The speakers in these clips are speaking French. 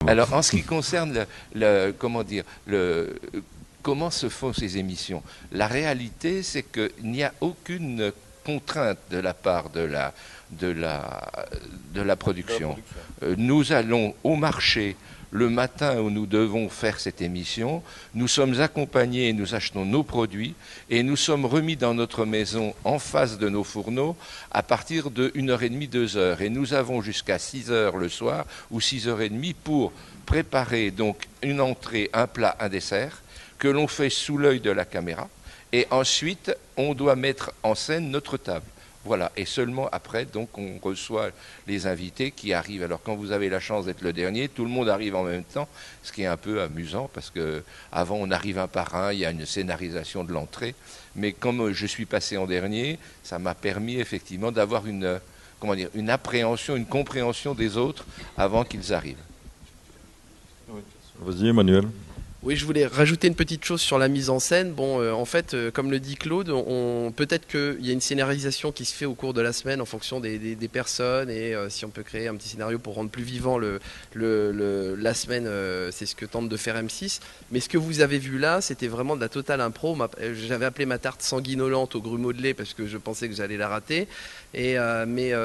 Alors, en ce qui concerne comment se font ces émissions, la réalité, c'est qu'il n'y a aucune contrainte de la part de la production. Nous allons au marché le matin où nous devons faire cette émission, nous sommes accompagnés, nous achetons nos produits et nous sommes remis dans notre maison en face de nos fourneaux à partir de 1h30, 2h. Et nous avons jusqu'à 6h le soir ou 6h30 pour préparer donc une entrée, un plat, un dessert que l'on fait sous l'œil de la caméra. Et ensuite, on doit mettre en scène notre table. Voilà, et seulement après, donc, on reçoit les invités qui arrivent. Alors, quand vous avez la chance d'être le dernier, tout le monde arrive en même temps, ce qui est un peu amusant, parce que avant on arrive un par un, il y a une scénarisation de l'entrée. Mais comme je suis passé en dernier, ça m'a permis effectivement d'avoir une appréhension, une compréhension des autres avant qu'ils arrivent. Vas-y, Emmanuel. Oui, je voulais rajouter une petite chose sur la mise en scène. Bon, en fait, comme le dit Claude, peut-être qu'il y a une scénarisation qui se fait au cours de la semaine en fonction des personnes et si on peut créer un petit scénario pour rendre plus vivant la semaine, c'est ce que tente de faire M6. Mais ce que vous avez vu là, c'était vraiment de la totale impro. J'avais appelé ma tarte sanguinolente au grumeau de lait parce que je pensais que j'allais la rater. Mais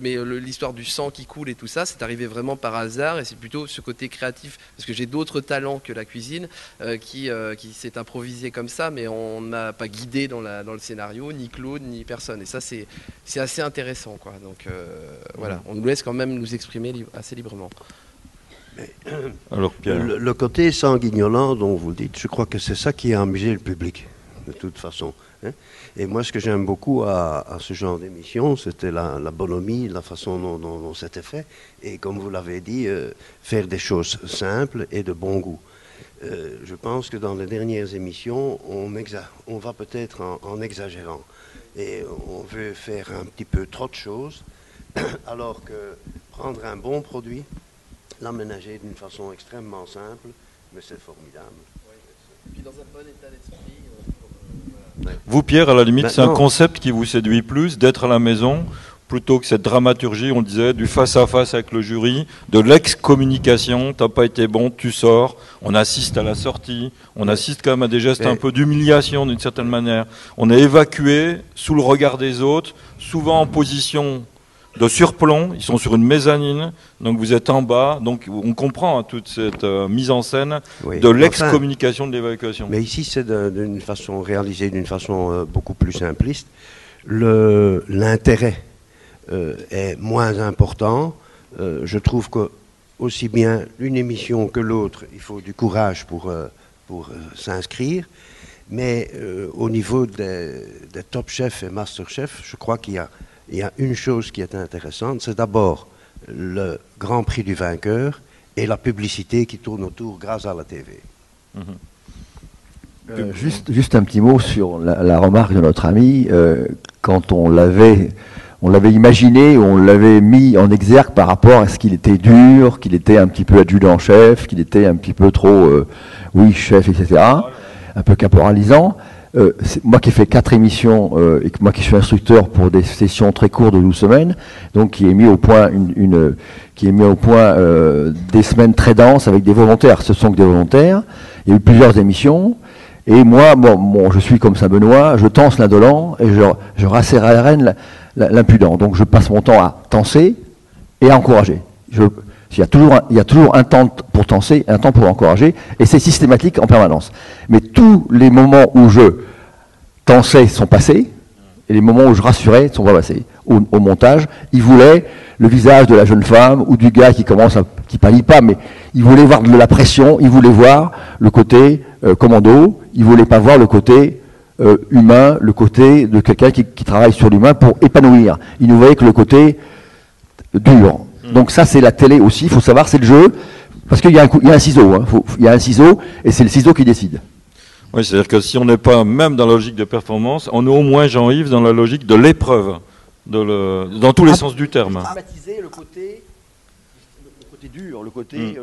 l'histoire du sang qui coule et tout ça, c'est arrivé vraiment par hasard et c'est plutôt ce côté créatif parce que j'ai d'autres talents que la cuisine qui s'est improvisé comme ça, mais on n'a pas guidé dans le scénario, ni Claude, ni personne. Et ça, c'est assez intéressant, quoi. Donc voilà, on nous laisse quand même nous exprimer assez librement. Mais, alors, Pierre. Le côté sanguignolant dont vous le dites, je crois que c'est ça qui a amusé le public, de toute façon. Hein. Et moi, ce que j'aime beaucoup à ce genre d'émission, c'était la bonhomie, la façon dont c'était fait. Et comme vous l'avez dit, faire des choses simples et de bon goût. Je pense que dans les dernières émissions, on va peut-être en exagérant. Et on veut faire un petit peu trop de choses, alors que prendre un bon produit, l'aménager d'une façon extrêmement simple, mais c'est formidable. Et puis dans un bon état d'esprit. Vous, Pierre, à la limite, c'est un concept qui vous séduit plus, d'être à la maison, plutôt que cette dramaturgie, on disait, du face-à-face avec le jury, de l'ex-communication, t'as pas été bon, tu sors, on assiste à la sortie, on assiste quand même à des gestes un peu d'humiliation d'une certaine manière. On est évacué sous le regard des autres, souvent en position de surplomb, ils sont sur une mezzanine, donc vous êtes en bas, donc on comprend toute cette mise en scène de l'ex-communication, de l'évacuation. Mais ici, c'est d'une façon réalisée d'une façon beaucoup plus simpliste. L'intérêt est moins important. Je trouve que aussi bien l'une émission que l'autre, il faut du courage pour s'inscrire. Mais au niveau des Top Chef et Master Chef, je crois qu'il y a une chose qui est intéressante, c'est d'abord le Grand Prix du vainqueur et la publicité qui tourne autour grâce à la TV. Juste un petit mot sur la remarque de notre ami. Quand on l'avait imaginé, on l'avait mis en exergue par rapport à ce qu'il était dur, qu'il était un petit peu adjudant-chef, qu'il était un petit peu trop, chef, etc., un peu caporalisant. Moi qui ai fait 4 émissions et moi qui suis instructeur pour des sessions très courtes de 12 semaines, donc qui ai mis au point des semaines très denses avec des volontaires. Ce sont que des volontaires. Il y a eu plusieurs émissions. Et moi, je suis comme Saint-Benoît, je tense l'indolent et je rasséréne l'impudent. Donc je passe mon temps à tenser et à encourager. Il y a toujours un temps pour tenser et un temps pour encourager, et c'est systématique en permanence. Mais tous les moments où je tensais sont passés, et les moments où je rassurais sont pas passés. Au montage, il voulait le visage de la jeune femme ou du gars qui pâlit pas, mais il voulait voir de la pression, il voulait voir le côté commando, il voulait pas voir le côté humain, le côté de quelqu'un qui travaille sur l'humain pour épanouir. Il ne voyait que le côté dur. Donc ça, c'est la télé aussi, il faut savoir, c'est le jeu, parce qu'il y a un ciseau, il y a un ciseau, et c'est le ciseau qui décide. Oui, c'est-à-dire que si on n'est pas même dans la logique de performance, on est au moins, Jean-Yves, dans la logique de l'épreuve, dans tous les sens du terme. Dramatiser le côté dur, le côté...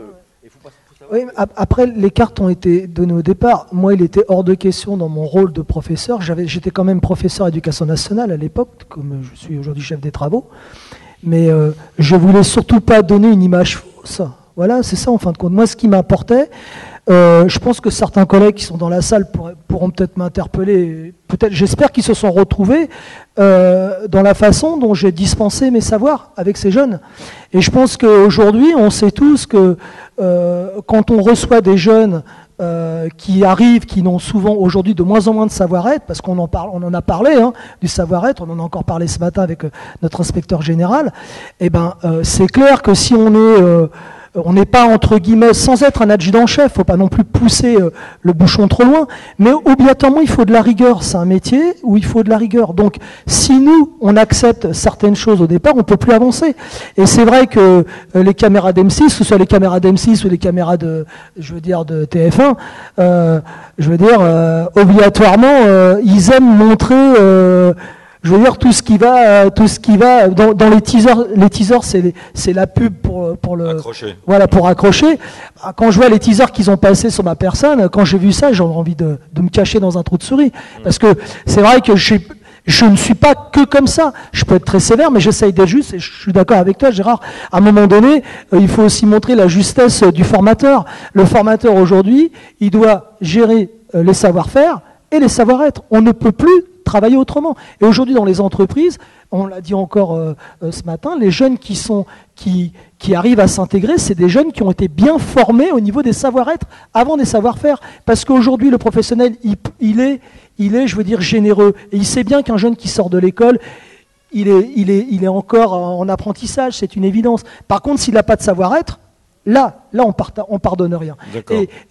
Oui, après, les cartes ont été données au départ. Moi, il était hors de question dans mon rôle de professeur. J'étais quand même professeur d'éducation nationale à l'époque, comme je suis aujourd'hui chef des travaux. Mais je voulais surtout pas donner une image fausse. Voilà, c'est ça en fin de compte. Moi, ce qui m'importait, je pense que certains collègues qui sont dans la salle pourront peut-être m'interpeller. Peut-être, j'espère qu'ils se sont retrouvés dans la façon dont j'ai dispensé mes savoirs avec ces jeunes. Et je pense qu'aujourd'hui, on sait tous que quand on reçoit des jeunes qui arrivent, qui n'ont souvent aujourd'hui de moins en moins de savoir-être, parce qu'on en a parlé du savoir-être, on en a encore parlé ce matin avec notre inspecteur général, et c'est clair que si on n'est pas, entre guillemets, sans être un adjudant-chef, il ne faut pas non plus pousser le bouchon trop loin, mais obligatoirement, il faut de la rigueur. C'est un métier où il faut de la rigueur. Donc, si nous, on accepte certaines choses au départ, on ne peut plus avancer. Et c'est vrai que les caméras d'M6, que ce soit les caméras d'M6 ou les caméras de TF1, obligatoirement, ils aiment montrer... tout ce qui va dans les teasers. Les teasers, c'est la pub pour le accrocher. Voilà, pour accrocher. Quand je vois les teasers qu'ils ont passés sur ma personne, quand j'ai vu ça, j'ai envie de me cacher dans un trou de souris, parce que c'est vrai que je ne suis pas que comme ça. Je peux être très sévère, mais j'essaye d'être juste, et je suis d'accord avec toi, Gérard. À un moment donné, il faut aussi montrer la justesse du formateur. Le formateur, aujourd'hui, il doit gérer les savoir-faire et les savoir-être. On ne peut plus travailler autrement. Et aujourd'hui, dans les entreprises, on l'a dit encore ce matin, les jeunes qui arrivent à s'intégrer, c'est des jeunes qui ont été bien formés au niveau des savoir-être avant des savoir-faire. Parce qu'aujourd'hui, le professionnel, il est, je veux dire, généreux. Et il sait bien qu'un jeune qui sort de l'école, il est encore en apprentissage, c'est une évidence. Par contre, s'il n'a pas de savoir-être, Là, on pardonne rien.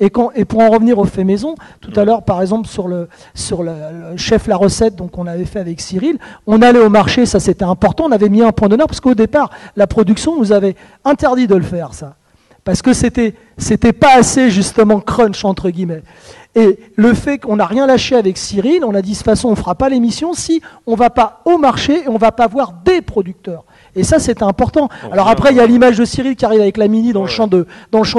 Et pour en revenir au fait maison, tout à l'heure, par exemple, sur le chef la recette, donc on avait fait avec Cyril, on allait au marché, ça c'était important, on avait mis un point d'honneur, parce qu'au départ, la production nous avait interdit de le faire, ça. Parce que c'était pas assez, justement, crunch, entre guillemets. Et le fait qu'on n'a rien lâché avec Cyril, on a dit, de toute façon, on ne fera pas l'émission si on ne va pas au marché et on ne va pas voir des producteurs. Et ça, c'était important. Alors après, il y a l'image de Cyril qui arrive avec la Mini dans le champ de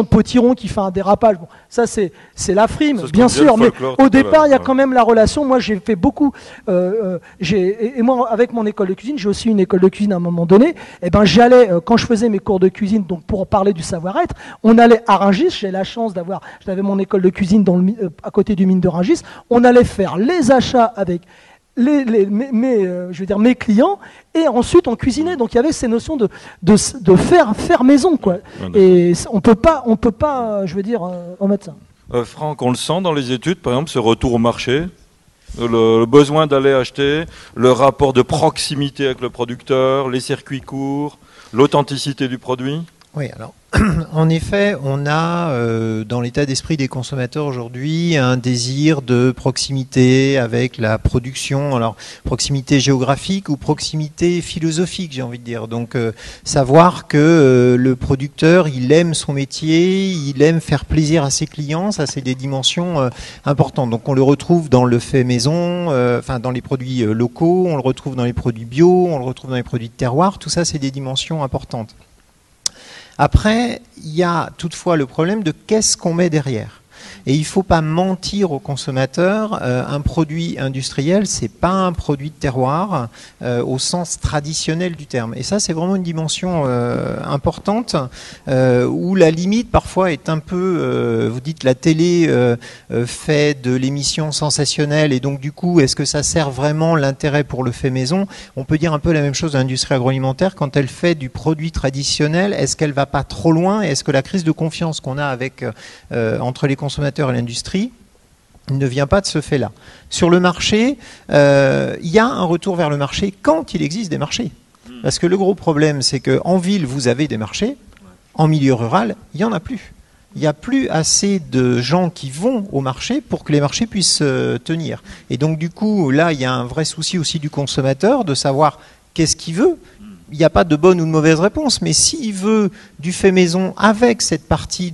Potiron qui fait un dérapage. Bon, ça, c'est la frime, bien sûr. Mais au départ, il y a quand même la relation. Moi, j'ai fait beaucoup. Et moi, avec mon école de cuisine, j'ai aussi une école de cuisine à un moment donné. Et j'allais, quand je faisais mes cours de cuisine, donc pour parler du savoir-être, on allait à Rungis. J'ai la chance j'avais mon école de cuisine à côté du mine de Rungis. On allait faire les achats avec mes clients, et ensuite on cuisinait. Donc il y avait ces notions de faire maison, quoi. Et on peut pas omettre ça. Franck, on le sent dans les études, par exemple, ce retour au marché, le besoin d'aller acheter, le rapport de proximité avec le producteur, les circuits courts, l'authenticité du produit. Oui, alors en effet, on a dans l'état d'esprit des consommateurs aujourd'hui un désir de proximité avec la production, alors proximité géographique ou proximité philosophique, j'ai envie de dire. Donc savoir que le producteur, il aime son métier, il aime faire plaisir à ses clients, ça c'est des dimensions importantes. Donc on le retrouve dans le fait maison, dans les produits locaux, on le retrouve dans les produits bio, on le retrouve dans les produits de terroir, tout ça c'est des dimensions importantes. Après, il y a toutefois le problème de qu'est-ce qu'on met derrière. Et il ne faut pas mentir aux consommateurs, un produit industriel, c'est pas un produit de terroir au sens traditionnel du terme. Et ça, c'est vraiment une dimension importante où la limite parfois est un peu, vous dites la télé fait de l'émission sensationnelle et donc du coup, est-ce que ça sert vraiment l'intérêt pour le fait maison? On peut dire un peu la même chose de l'industrie agroalimentaire quand elle fait du produit traditionnel. Est-ce qu'elle va pas trop loin? Est-ce que la crise de confiance qu'on a avec entre les consommateurs et l'industrie ne vient pas de ce fait-là. Sur le marché, il y a un retour vers le marché quand il existe des marchés. Parce que le gros problème, c'est qu'en ville, vous avez des marchés, en milieu rural, il n'y en a plus. Il n'y a plus assez de gens qui vont au marché pour que les marchés puissent tenir. Et donc du coup, là, il y a un vrai souci aussi du consommateur de savoir qu'est-ce qu'il veut. Il n'y a pas de bonne ou de mauvaise réponse, mais s'il veut du fait maison avec cette partie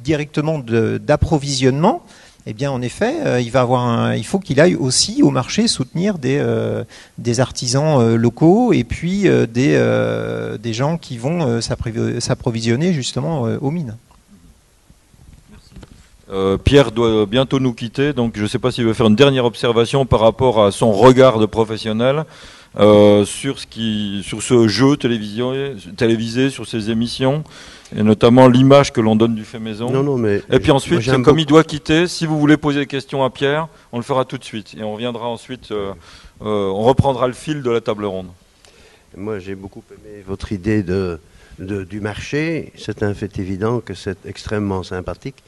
directement d'approvisionnement, eh bien en effet, il faut qu'il aille aussi au marché soutenir des artisans locaux et puis des gens qui vont s'approvisionner justement aux mines. Pierre doit bientôt nous quitter, donc je ne sais pas s'il veut faire une dernière observation par rapport à son regard de professionnel. sur ce jeu télévisé, sur ces émissions, et notamment l'image que l'on donne du fait maison. Non, mais et puis ensuite, comme il doit quitter, si vous voulez poser des questions à Pierre, on le fera tout de suite. Et on reviendra ensuite, on reprendra le fil de la table ronde. Moi, j'ai beaucoup aimé votre idée du marché. C'est un fait évident que c'est extrêmement sympathique.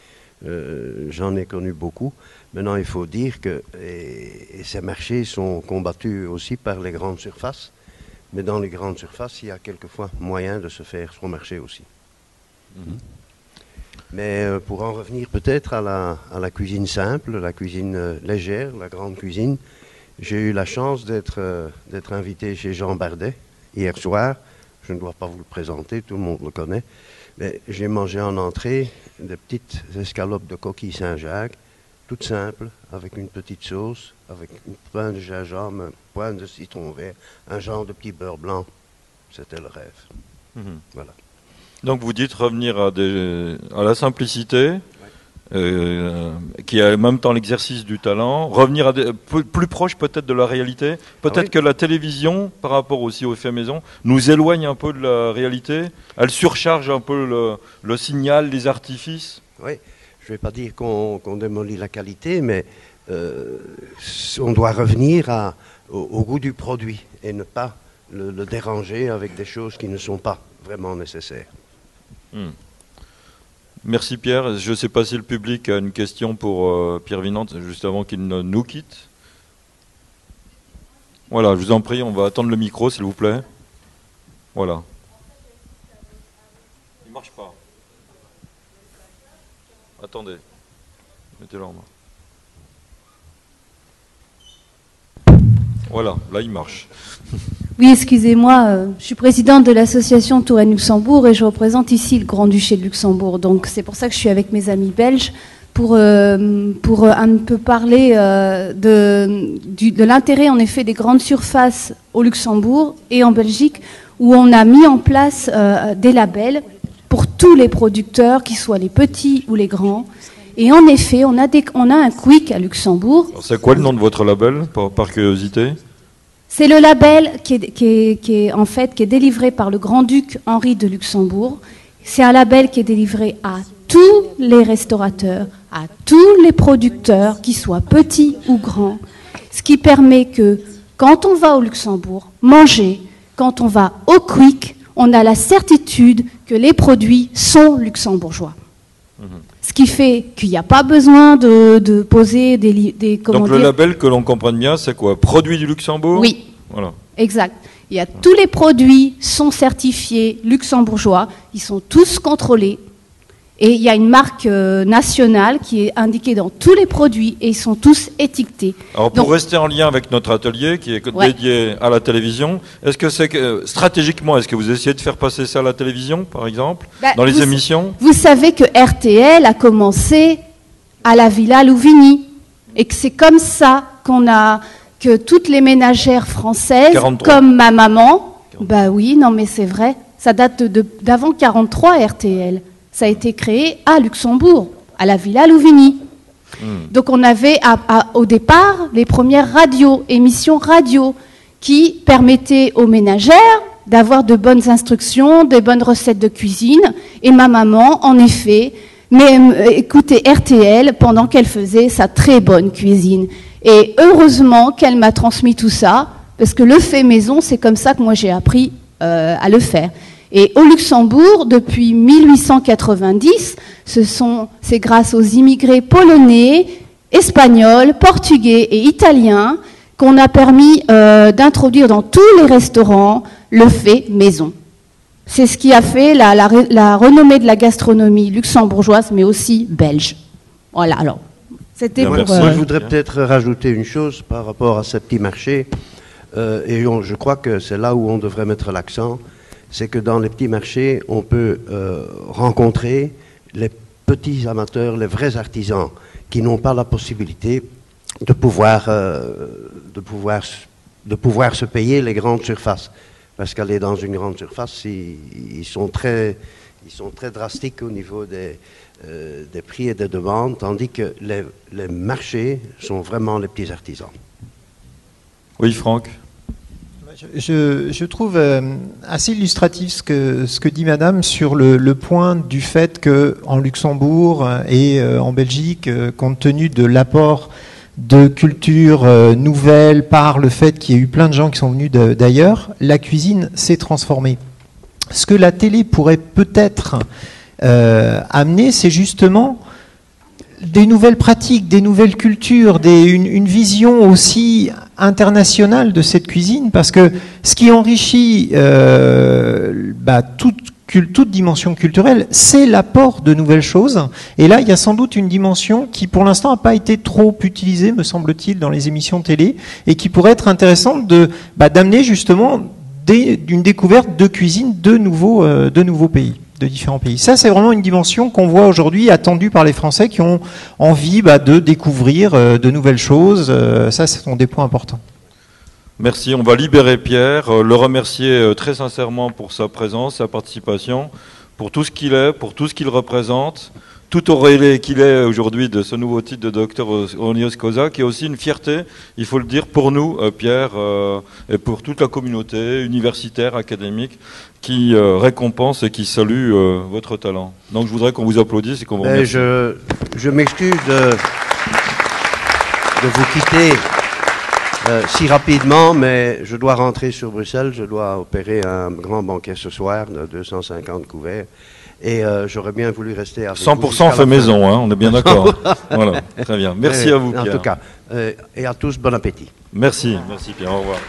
J'en ai connu beaucoup. Maintenant, il faut dire que ces marchés sont combattus aussi par les grandes surfaces. Mais dans les grandes surfaces, il y a quelquefois moyen de se faire son marché aussi. Mais pour en revenir peut-être à la cuisine simple, la cuisine légère, la grande cuisine, j'ai eu la chance d'être invité chez Jean Bardet hier soir. Je ne dois pas vous le présenter, tout le monde le connaît. Mais j'ai mangé en entrée des petites escalopes de coquille Saint-Jacques, toutes simples, avec une petite sauce, avec une pointe de gingembre, un pointe de citron vert, un genre de petit beurre blanc. C'était le rêve. Voilà. Donc vous dites revenir à la simplicité, qui est en même temps l'exercice du talent, revenir à plus proche peut-être de la réalité. Peut-être que la télévision, par rapport aussi au fait maison, nous éloigne un peu de la réalité. Elle surcharge un peu le signal, les artifices. Oui, je ne vais pas dire qu'on démolit la qualité, mais on doit revenir au goût du produit et ne pas le déranger avec des choses qui ne sont pas vraiment nécessaires. Merci Pierre. Je ne sais pas si le public a une question pour Pierre Vinante, juste avant qu'il ne nous quitte. Voilà, je vous en prie, on va attendre le micro, s'il vous plaît. Voilà. Il ne marche pas. Attendez. Mettez-le en main. Voilà, là il marche. Oui, excusez-moi, je suis présidente de l'association Touraine-Luxembourg et je représente ici le Grand-Duché de Luxembourg. Donc c'est pour ça que je suis avec mes amis belges pour un peu parler de l'intérêt en effet des grandes surfaces au Luxembourg et en Belgique où on a mis en place des labels pour tous les producteurs, qu'ils soient les petits ou les grands. Et en effet, on a un Quick à Luxembourg. C'est quoi le nom de votre label, par curiosité ? C'est le label qui est délivré par le grand-duc Henri de Luxembourg. C'est un label qui est délivré à tous les restaurateurs, à tous les producteurs, qu'ils soient petits ou grands. Ce qui permet que quand on va au Luxembourg manger, quand on va au Quick, on a la certitude que les produits sont luxembourgeois. Ce qui fait qu'il n'y a pas besoin de poser des Donc le label, que l'on comprenne bien, c'est quoi? Produit du Luxembourg? Oui, voilà. Exact. Tous les produits sont certifiés luxembourgeois, ils sont tous contrôlés. Et il y a une marque nationale qui est indiquée dans tous les produits et ils sont tous étiquetés. Alors pour rester en lien avec notre atelier qui est dédié à la télévision, est-ce que stratégiquement, est-ce que vous essayez de faire passer ça à la télévision, par exemple, dans les émissions? Vous savez que RTL a commencé à la Villa Louvigny et que c'est comme ça que toutes les ménagères françaises, 43. Comme ma maman, bah oui, non mais c'est vrai, ça date d'avant 43 RTL. Ça a été créé à Luxembourg, à la Villa Louvigny. Donc on avait au départ les premières émissions radio, qui permettaient aux ménagères d'avoir de bonnes instructions, des bonnes recettes de cuisine. Et ma maman, en effet, écoutait RTL pendant qu'elle faisait sa très bonne cuisine. Et heureusement qu'elle m'a transmis tout ça, parce que le fait maison, c'est comme ça que moi j'ai appris à le faire. Et au Luxembourg, depuis 1890, c'est grâce aux immigrés polonais, espagnols, portugais et italiens qu'on a permis d'introduire dans tous les restaurants le fait maison. C'est ce qui a fait la renommée de la gastronomie luxembourgeoise, mais aussi belge. Voilà, alors, c'était pour... Moi, je voudrais peut-être rajouter une chose par rapport à ces petits marchés, et je crois que c'est là où on devrait mettre l'accent. C'est que dans les petits marchés, on peut rencontrer les petits amateurs, les vrais artisans, qui n'ont pas la possibilité de pouvoir se payer les grandes surfaces. Parce qu'aller dans une grande surface, ils sont très drastiques au niveau des prix et des demandes, tandis que les marchés sont vraiment les petits artisans. Oui, Franck. Je trouve assez illustratif ce que dit Madame sur le point du fait qu'en Luxembourg et en Belgique, compte tenu de l'apport de culture nouvelle par le fait qu'il y a eu plein de gens qui sont venus d'ailleurs, la cuisine s'est transformée. Ce que la télé pourrait peut-être amener, c'est justement des nouvelles pratiques, des nouvelles cultures, une vision aussi internationale de cette cuisine, parce que ce qui enrichit toute dimension culturelle, c'est l'apport de nouvelles choses. Et là, il y a sans doute une dimension qui, pour l'instant, n'a pas été trop utilisée, me semble-t-il, dans les émissions télé, et qui pourrait être intéressante d'amener justement une découverte de cuisine de nouveaux pays, de différents pays. Ça, c'est vraiment une dimension qu'on voit aujourd'hui, attendue par les Français qui ont envie de découvrir de nouvelles choses. Ça, ce sont des points importants. Merci. On va libérer Pierre, le remercier très sincèrement pour sa présence, sa participation, pour tout ce qu'il est, pour tout ce qu'il représente, tout auréolé qu'il est aujourd'hui de ce nouveau titre de docteur honoris causa, qui est aussi une fierté, il faut le dire, pour nous, Pierre, et pour toute la communauté universitaire, académique, qui récompense et qui salue votre talent. Donc je voudrais qu'on vous applaudisse et qu'on vous remercie. Je m'excuse de vous quitter si rapidement, mais je dois rentrer sur Bruxelles, je dois opérer un grand banquet ce soir de 250 couverts. Et j'aurais bien voulu rester avec 100% fait maison, hein, on est bien d'accord. Voilà, très bien. Merci à vous, Pierre. En tout cas, et à tous, bon appétit. Merci Pierre, au revoir.